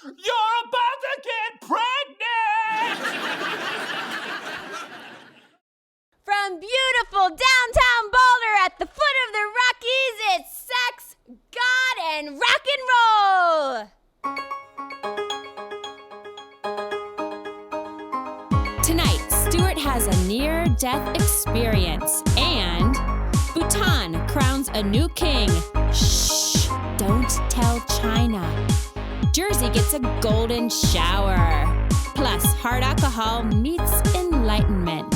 You're about to get pregnant! From beautiful downtown Boulder at the foot of the Rockies, it's sex, God, and rock and roll! Tonight, Stuart has a near-death experience, and Bhutan crowns a new king. Shh, don't tell China. Jersey gets a golden shower. Plus, hard alcohol meets enlightenment.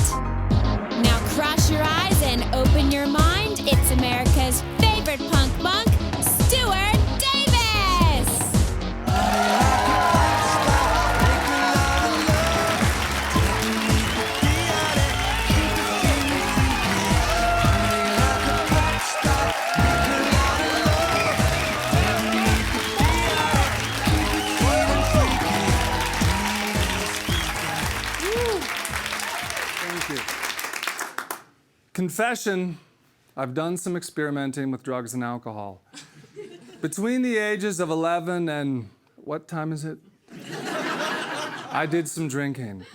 Now cross your eyes and open your mind. It's America's favorite punk monk, Stuart Davis! Thank you. Confession, I've done some experimenting with drugs and alcohol. Between the ages of 11 and, what time is it? I did some drinking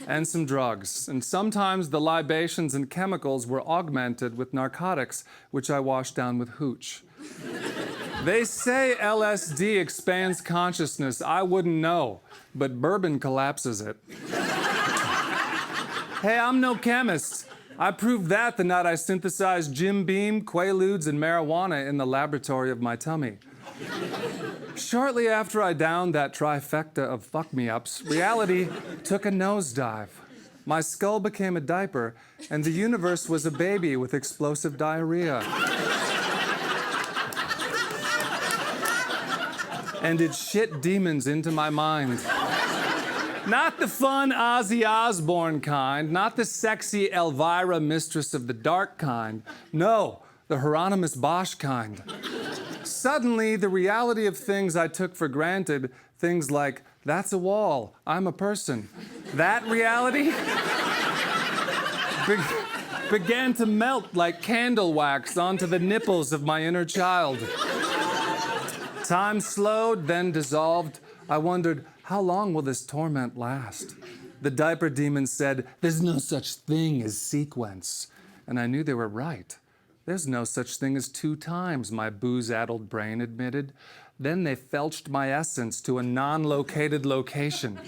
and some drugs, and sometimes the libations and chemicals were augmented with narcotics, which I washed down with hooch. They say LSD expands consciousness. I wouldn't know, but bourbon collapses it. Hey, I'm no chemist. I proved that the night I synthesized Jim Beam, Quaaludes, and marijuana in the laboratory of my tummy. Shortly after I downed that trifecta of fuck-me-ups, reality took a nosedive. My skull became a diaper, and the universe was a baby with explosive diarrhea. And it shit demons into my mind. Not the fun Ozzy Osbourne kind, not the sexy Elvira, Mistress of the Dark kind. No, the Hieronymus Bosch kind. Suddenly, the reality of things I took for granted, things like, that's a wall, I'm a person, that reality began to melt like candle wax onto the nipples of my inner child. Time slowed, then dissolved. I wondered, how long will this torment last? The diaper demon said, there's no such thing as sequence. And I knew they were right. There's no such thing as 2 times, my booze-addled brain admitted. Then they felched my essence to a non-located location.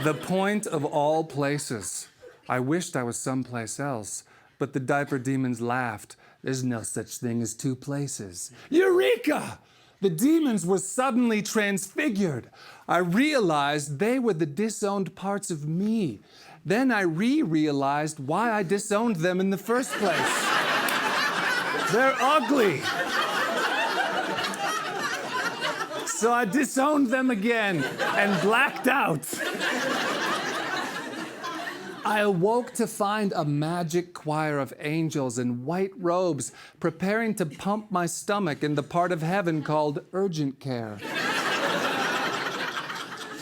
The point of all places. I wished I was someplace else, but the diaper demons laughed. There's no such thing as 2 places. Eureka! The demons were suddenly transfigured. I realized they were the disowned parts of me. Then I realized why I disowned them in the first place. They're ugly. So I disowned them again and blacked out. I awoke to find a magic choir of angels in white robes preparing to pump my stomach in the part of heaven called urgent care.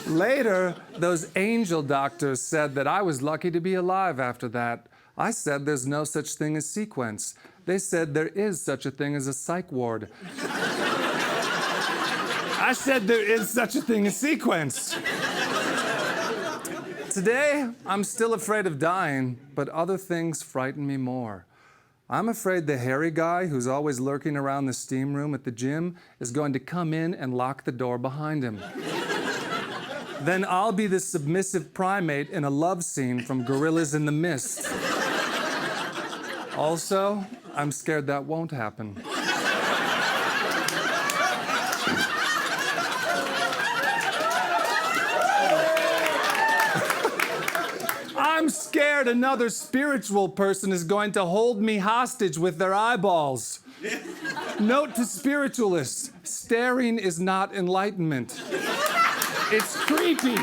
Later, those angel doctors said that I was lucky to be alive after that. I said there's no such thing as sequence. They said there is such a thing as a psych ward. I said there is such a thing as sequence. Today, I'm still afraid of dying, but other things frighten me more. I'm afraid the hairy guy who's always lurking around the steam room at the gym is going to come in and lock the door behind him. Then I'll be the submissive primate in a love scene from Gorillas in the Mist. Also, I'm scared that won't happen. I'm scared another spiritual person is going to hold me hostage with their eyeballs. Note to spiritualists, staring is not enlightenment. It's creepy.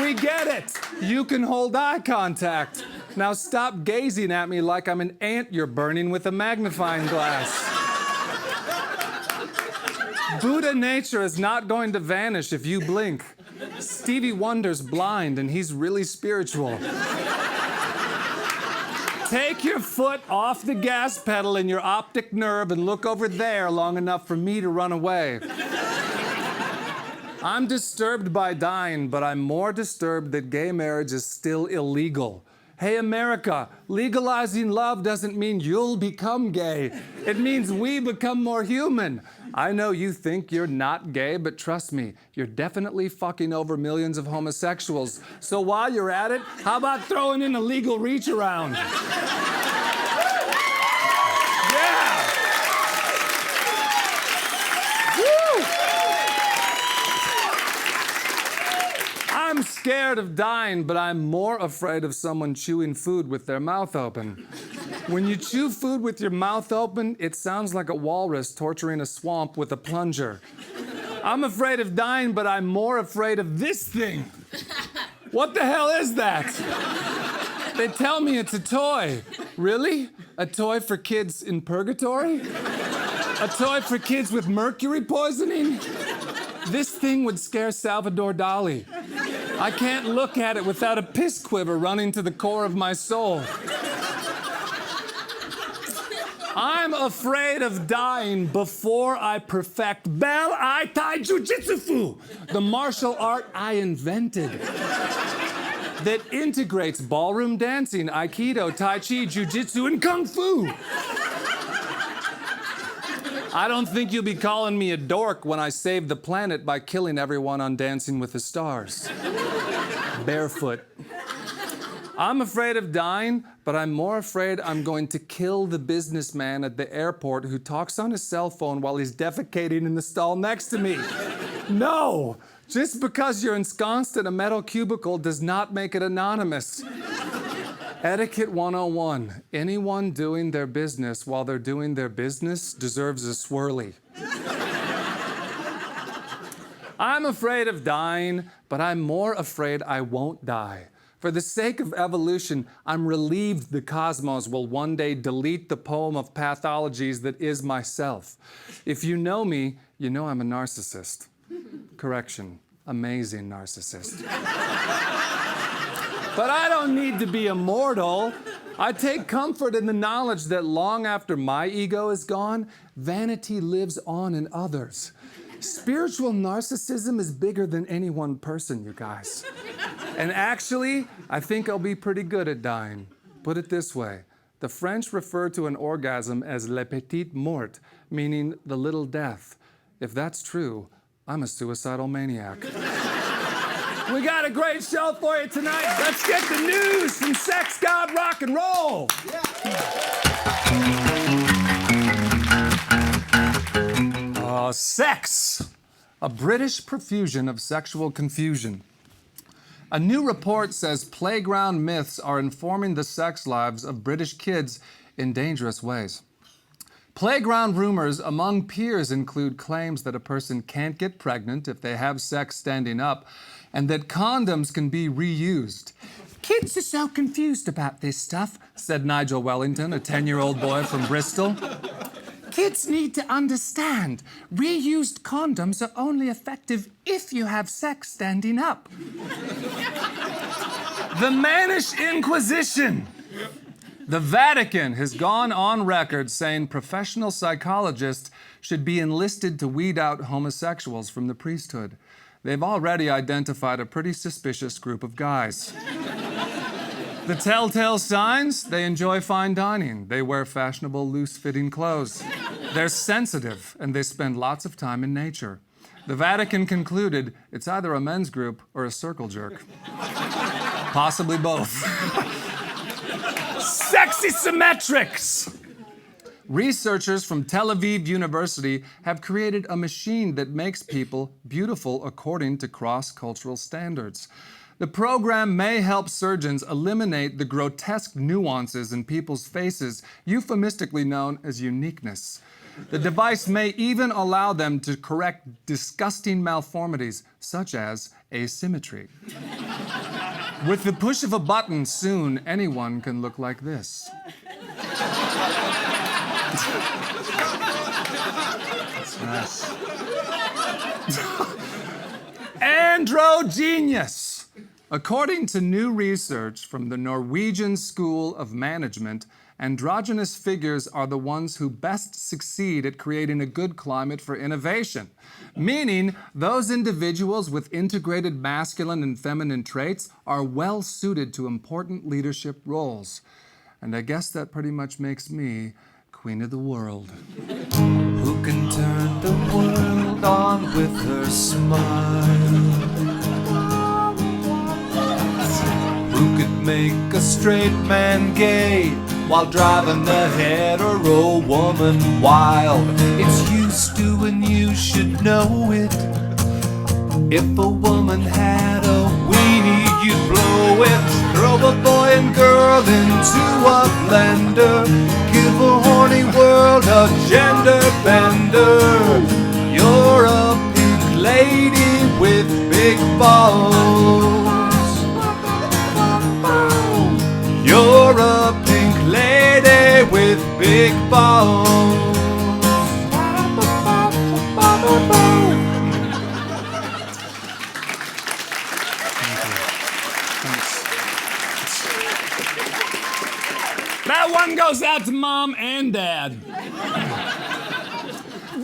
We get it. You can hold eye contact. Now stop gazing at me like I'm an ant you're burning with a magnifying glass. Buddha nature is not going to vanish if you blink. Stevie Wonder's blind and he's really spiritual. Take your foot off the gas pedal in your optic nerve and look over there long enough for me to run away. I'm disturbed by dying, but I'm more disturbed that gay marriage is still illegal. Hey, America, legalizing love doesn't mean you'll become gay. It means we become more human. I know you think you're not gay, but trust me, you're definitely fucking over millions of homosexuals. So while you're at it, how about throwing in a legal reach around? Yeah! Woo! I'm scared of dying, but I'm more afraid of someone chewing food with their mouth open. When you chew food with your mouth open, it sounds like a walrus torturing a swamp with a plunger. I'm afraid of dying, but I'm more afraid of this thing. What the hell is that? They tell me it's a toy. Really? A toy for kids in purgatory? A toy for kids with mercury poisoning? This thing would scare Salvador Dali. I can't look at it without a piss quiver running to the core of my soul. I'm afraid of dying before I perfect Bel Ai Tai Jiu-Jitsu Fu, the martial art I invented that integrates ballroom dancing, Aikido, Tai Chi, Jiu-Jitsu, and Kung Fu. I don't think you'll be calling me a dork when I save the planet by killing everyone on Dancing with the Stars. Barefoot. I'm afraid of dying, but I'm more afraid I'm going to kill the businessman at the airport who talks on his cell phone while he's defecating in the stall next to me. No! Just because you're ensconced in a metal cubicle does not make it anonymous. Etiquette 101. Anyone doing their business while they're doing their business deserves a swirly. I'm afraid of dying, but I'm more afraid I won't die. For the sake of evolution, I'm relieved the cosmos will one day delete the poem of pathologies that is myself. If you know me, you know I'm a narcissist. Correction, amazing narcissist. But I don't need to be immortal. I take comfort in the knowledge that long after my ego is gone, vanity lives on in others. Spiritual narcissism is bigger than any one person, you guys. And actually, I think I'll be pretty good at dying. Put it this way. The French refer to an orgasm as le petit mort, meaning the little death. If that's true, I'm a suicidal maniac. We got a great show for you tonight. Let's get the news from Sex, God, Rock, and Roll. Sex, a British profusion of sexual confusion. A new report says playground myths are informing the sex lives of British kids in dangerous ways. Playground rumors among peers include claims that a person can't get pregnant if they have sex standing up, and that condoms can be reused. Kids are so confused about this stuff, said Nigel Wellington, a 10-year-old boy from Bristol. Kids need to understand, reused condoms are only effective if you have sex standing up. The Mannish Inquisition. The Vatican has gone on record saying professional psychologists should be enlisted to weed out homosexuals from the priesthood. They've already identified a pretty suspicious group of guys. The telltale signs? They enjoy fine dining. They wear fashionable, loose-fitting clothes. They're sensitive, and they spend lots of time in nature. The Vatican concluded it's either a men's group or a circle jerk. Possibly both. Sexy symmetrics! Researchers from Tel Aviv University have created a machine that makes people beautiful according to cross-cultural standards. The program may help surgeons eliminate the grotesque nuances in people's faces, euphemistically known as uniqueness. The device may even allow them to correct disgusting malformities, such as asymmetry. With the push of a button, soon anyone can look like this. That's nice. Androgenius. According to new research from the Norwegian School of Management Androgynous figures are the ones who best succeed at creating a good climate for innovation, meaning those individuals with integrated masculine and feminine traits are well suited to important leadership roles. And I guess that pretty much makes me queen of the world. Who can turn the world on with her smile? Who could make a straight man gay while driving a hetero woman wild? It's you, Stu, and you should know it. If a woman had a weenie, you'd blow it. Throw a boy and girl into a blender. Give a horny world a gender bender. You're a pink lady with big balls. You're a pink lady with big balls. That one goes out to Mom and Dad.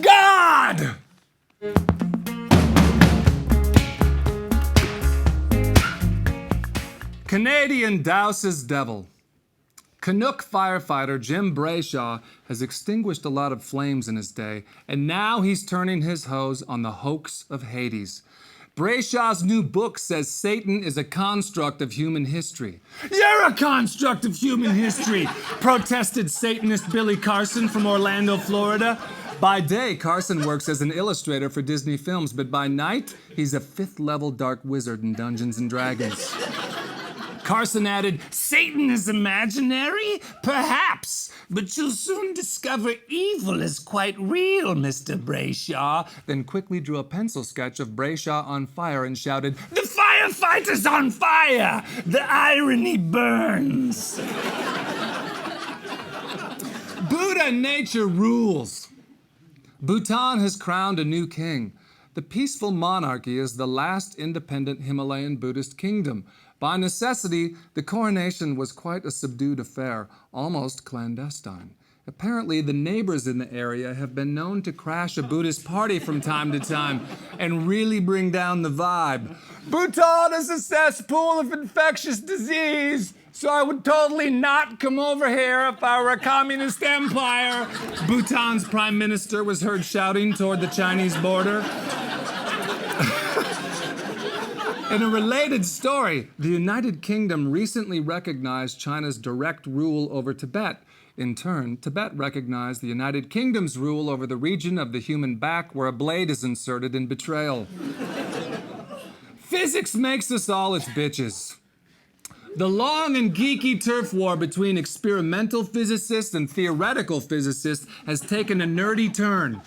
God! Canadian douses devil. Canuck firefighter Jim Brayshaw has extinguished a lot of flames in his day, and now he's turning his hose on the hoax of Hades. Brayshaw's new book says Satan is a construct of human history. You're a construct of human history, protested Satanist Billy Carson from Orlando, Florida. By day, Carson works as an illustrator for Disney films, but by night, he's a fifth-level dark wizard in Dungeons & Dragons. Carson added, Satan is imaginary? Perhaps, but you'll soon discover evil is quite real, Mr. Brayshaw. Then quickly drew a pencil sketch of Brayshaw on fire and shouted, The firefighter's on fire! The irony burns! Buddha nature rules. Bhutan has crowned a new king. The peaceful monarchy is the last independent Himalayan Buddhist kingdom. By necessity, the coronation was quite a subdued affair, almost clandestine. Apparently, the neighbors in the area have been known to crash a Buddhist party from time to time and really bring down the vibe. Bhutan is a cesspool of infectious disease, so I would totally not come over here if I were a communist empire. Bhutan's prime minister was heard shouting toward the Chinese border. In a related story, the United Kingdom recently recognized China's direct rule over Tibet. In turn, Tibet recognized the United Kingdom's rule over the region of the human back where a blade is inserted in betrayal. Physics makes us all its bitches. The long and geeky turf war between experimental physicists and theoretical physicists has taken a nerdy turn.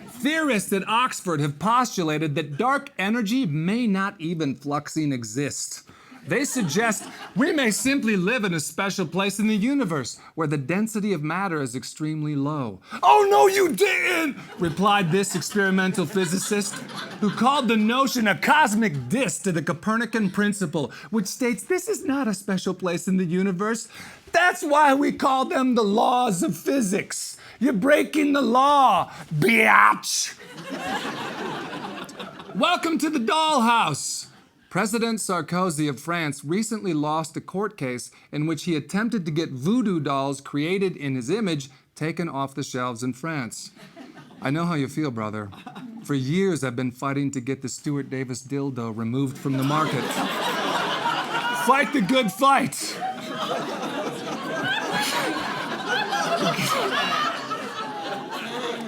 Theorists at Oxford have postulated that dark energy may not even fluxing exist. They suggest we may simply live in a special place in the universe where the density of matter is extremely low. Oh, no, you didn't, replied this experimental physicist, who called the notion a cosmic diss to the Copernican principle, which states this is not a special place in the universe. That's why we call them the laws of physics. You're breaking the law, biatch. Welcome to the dollhouse. President Sarkozy of France recently lost a court case in which he attempted to get voodoo dolls created in his image taken off the shelves in France. I know how you feel, brother. For years, I've been fighting to get the Stuart Davis dildo removed from the market. Fight the good fight.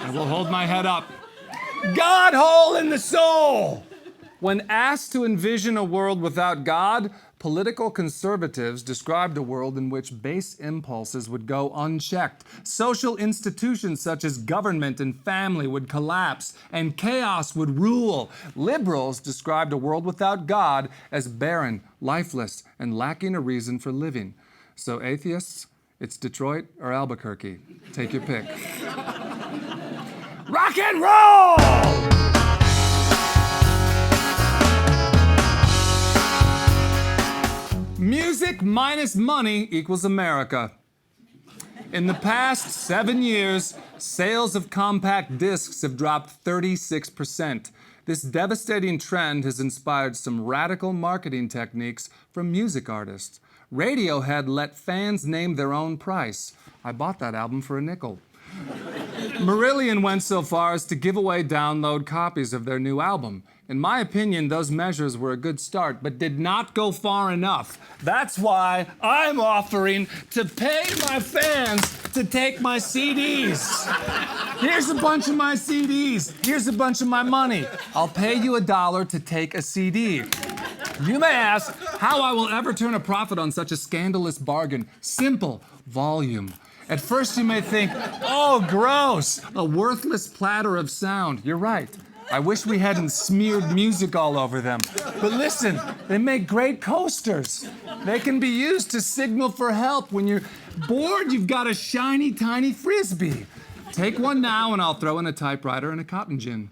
I will hold my head up. God hole in the soul! When asked to envision a world without God, political conservatives described a world in which base impulses would go unchecked. Social institutions such as government and family would collapse, and chaos would rule. Liberals described a world without God as barren, lifeless, and lacking a reason for living. So atheists, it's Detroit or Albuquerque. Take your pick. Rock and roll! Music minus money equals America. In the past 7 years, sales of compact discs have dropped 36%. This devastating trend has inspired some radical marketing techniques from music artists. Radiohead let fans name their own price. I bought that album for a nickel. Marillion went so far as to give away download copies of their new album. In my opinion, those measures were a good start, but did not go far enough. That's why I'm offering to pay my fans to take my CDs. Here's a bunch of my CDs. Here's a bunch of my money. I'll pay you $1 to take a CD. You may ask how I will ever turn a profit on such a scandalous bargain. Simple: volume. At first you may think, oh, gross, a worthless platter of sound. You're right. I wish we hadn't smeared music all over them. But listen, they make great coasters. They can be used to signal for help. When you're bored, you've got a shiny, tiny frisbee. Take one now and I'll throw in a typewriter and a cotton gin.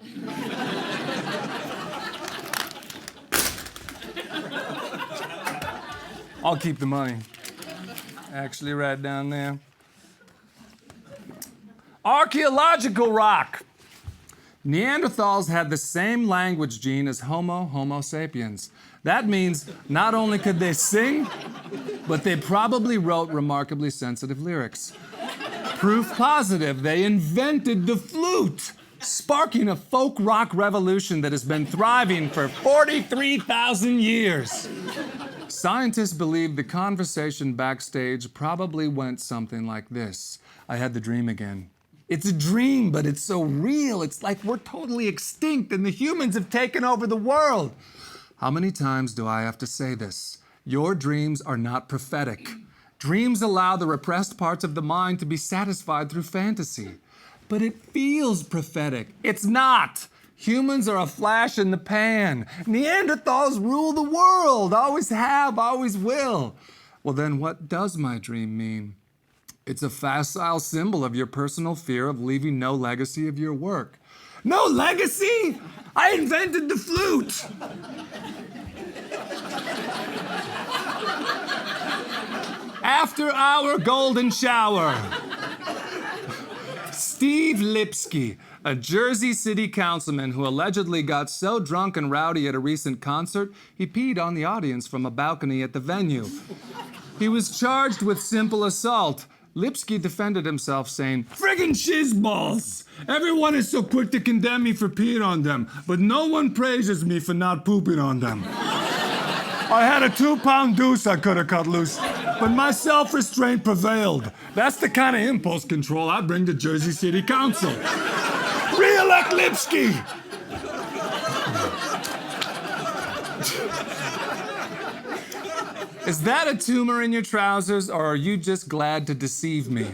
I'll keep the money. Actually, right down there. Archaeological rock. Neanderthals had the same language gene as Homo sapiens. That means not only could they sing, but they probably wrote remarkably sensitive lyrics. Proof positive, they invented the flute, sparking a folk rock revolution that has been thriving for 43,000 years. Scientists believe the conversation backstage probably went something like this. I had the dream again. It's a dream, but it's so real. It's like we're totally extinct and the humans have taken over the world. How many times do I have to say this? Your dreams are not prophetic. Dreams allow the repressed parts of the mind to be satisfied through fantasy. But it feels prophetic. It's not. Humans are a flash in the pan. Neanderthals rule the world. Always have, always will. Well, then what does my dream mean? It's a facile symbol of your personal fear of leaving no legacy of your work. No legacy? I invented the flute. After our golden shower. Steve Lipsky, a Jersey City councilman who allegedly got so drunk and rowdy at a recent concert, he peed on the audience from a balcony at the venue. He was charged with simple assault. Lipsky defended himself, saying, "Friggin' shizballs! Everyone is so quick to condemn me for peeing on them, but no one praises me for not pooping on them. I had a 2-pound deuce I could have cut loose, but my self-restraint prevailed. That's the kind of impulse control I bring to Jersey City Council. Re-elect Lipsky!" Is that a tumor in your trousers, or are you just glad to deceive me?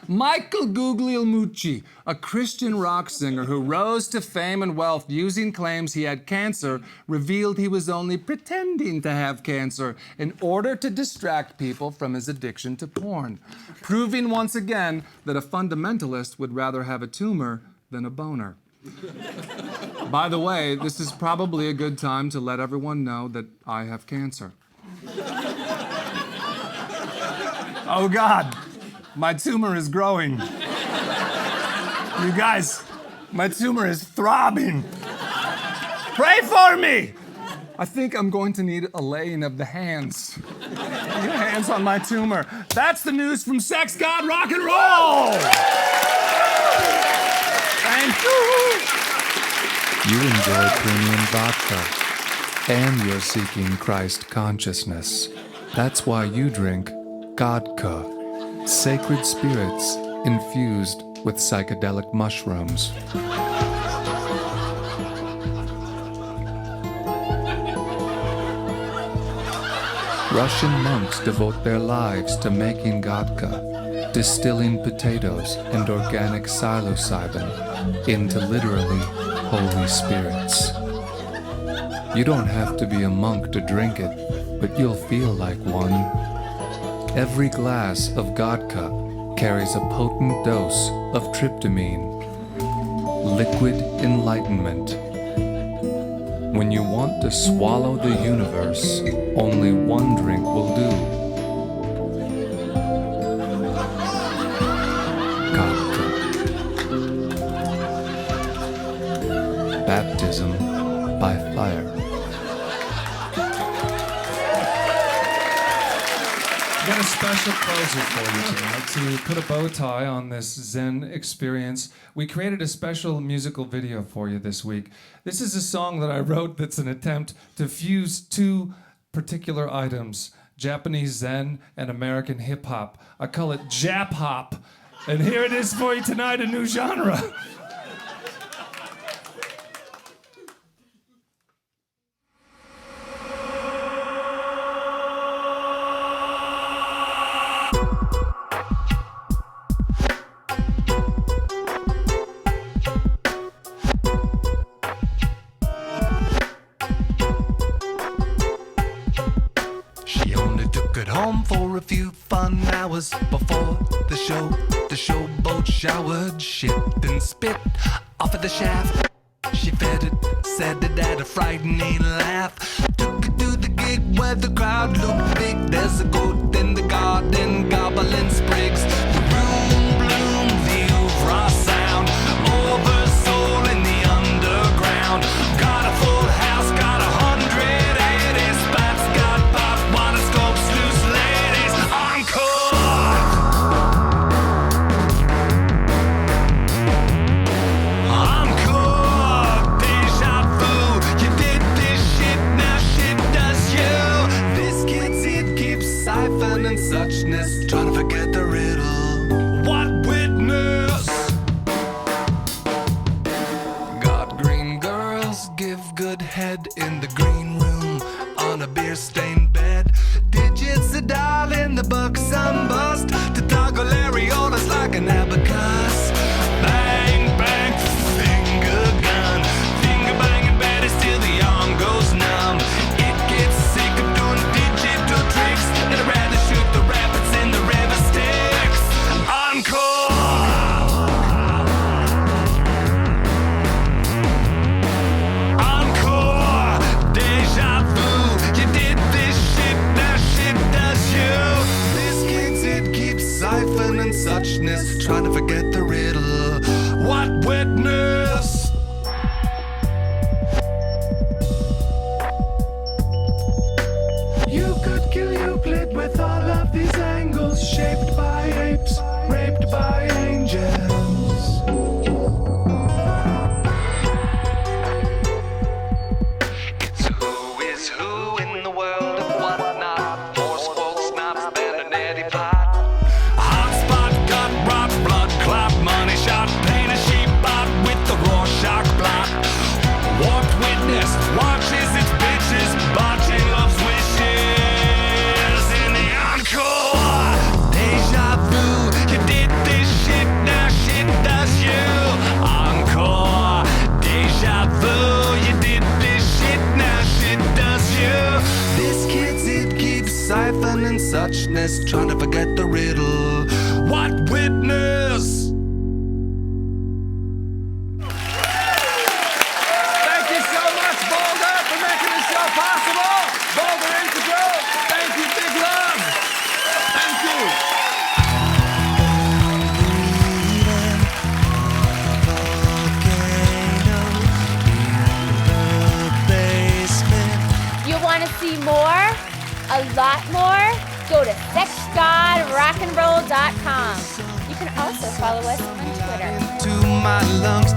Michael Guglielmucci, a Christian rock singer who rose to fame and wealth using claims he had cancer, revealed he was only pretending to have cancer in order to distract people from his addiction to porn, proving once again that a fundamentalist would rather have a tumor than a boner. By the way, this is probably a good time to let everyone know that I have cancer. Oh God, my tumor is growing. You guys, my tumor is throbbing. Pray for me. I think I'm going to need a laying of the hands. Your hands on my tumor. That's the news from Sex God Rock and Roll. Thank you. You enjoy premium vodka, and you're seeking Christ consciousness. That's why you drink Godka, sacred spirits infused with psychedelic mushrooms. Russian monks devote their lives to making Godka, distilling potatoes and organic psilocybin into literally holy spirits. You don't have to be a monk to drink it, but you'll feel like one. Every glass of Godka carries a potent dose of tryptamine, liquid enlightenment. When you want to swallow the universe, only one drink will do. baptism by fire. I've got a special closer for you tonight. To put a bow tie on this Zen experience, we created a special musical video for you this week. This is a song that I wrote that's an attempt to fuse two particular items, Japanese Zen and American hip-hop. I call it Jap Hop. And here it is for you tonight, a new genre. She only took it home for a few fun hours before the show. The showboat showered, shit and spit off of the shaft. She fed it, said it had a frightening laugh. Took it to the gig where the crowd looked big. There's a goat in the garden, gobbling sprigs. The room bloomed, the oeuvre sound. Oversoul in the underground. Got a full house, got 180 spots. Got pop, water scopes, loose ladies. Encore! Encore! Deja vu. You did this shit, now shit does you. This kid's it keeps siphoning suchness. Trying to forget the riddle. What witness? Got green girls, give good head in the green room on a beer-stained bed. Digits a dial in the buxom bust to toggle areolas like an abacus. Bang, bang, finger gun. Finger banging Betty till the arm goes numb. It gets sick of doing digital tricks, and I'd rather shoot the rapids in the river Styx. Encore! Encore! Deja vu. You did this shit, now shit does you. This kid's it keeps siphoning suchness, trying to forget the riddle. What witness? You could kill Euclid with all of these angles, shaped by apes, raped by angels. It's who is who in the world of whatnot. Horse folks, snobs, band and Eddie pot. Hot spot, gut rot, blood clot, money shot, paint a sheep bot with the Rorschach blot. Warped witness watches its bitches, botching love's wishes in the encore. Deja vu, you did this shit, now shit does you. Encore. Deja vu, you did this shit, now shit does you. This kid's it keeps siphoning suchness, trying to forget the riddle. What witness? Thank you so much, Boulder, for making this show possible. Boulder Integral. Thank you, Big Love. Thank you. You want to see more? A lot more? Go to sexgodrockandroll.com. You can also follow us on Twitter. To my lungs.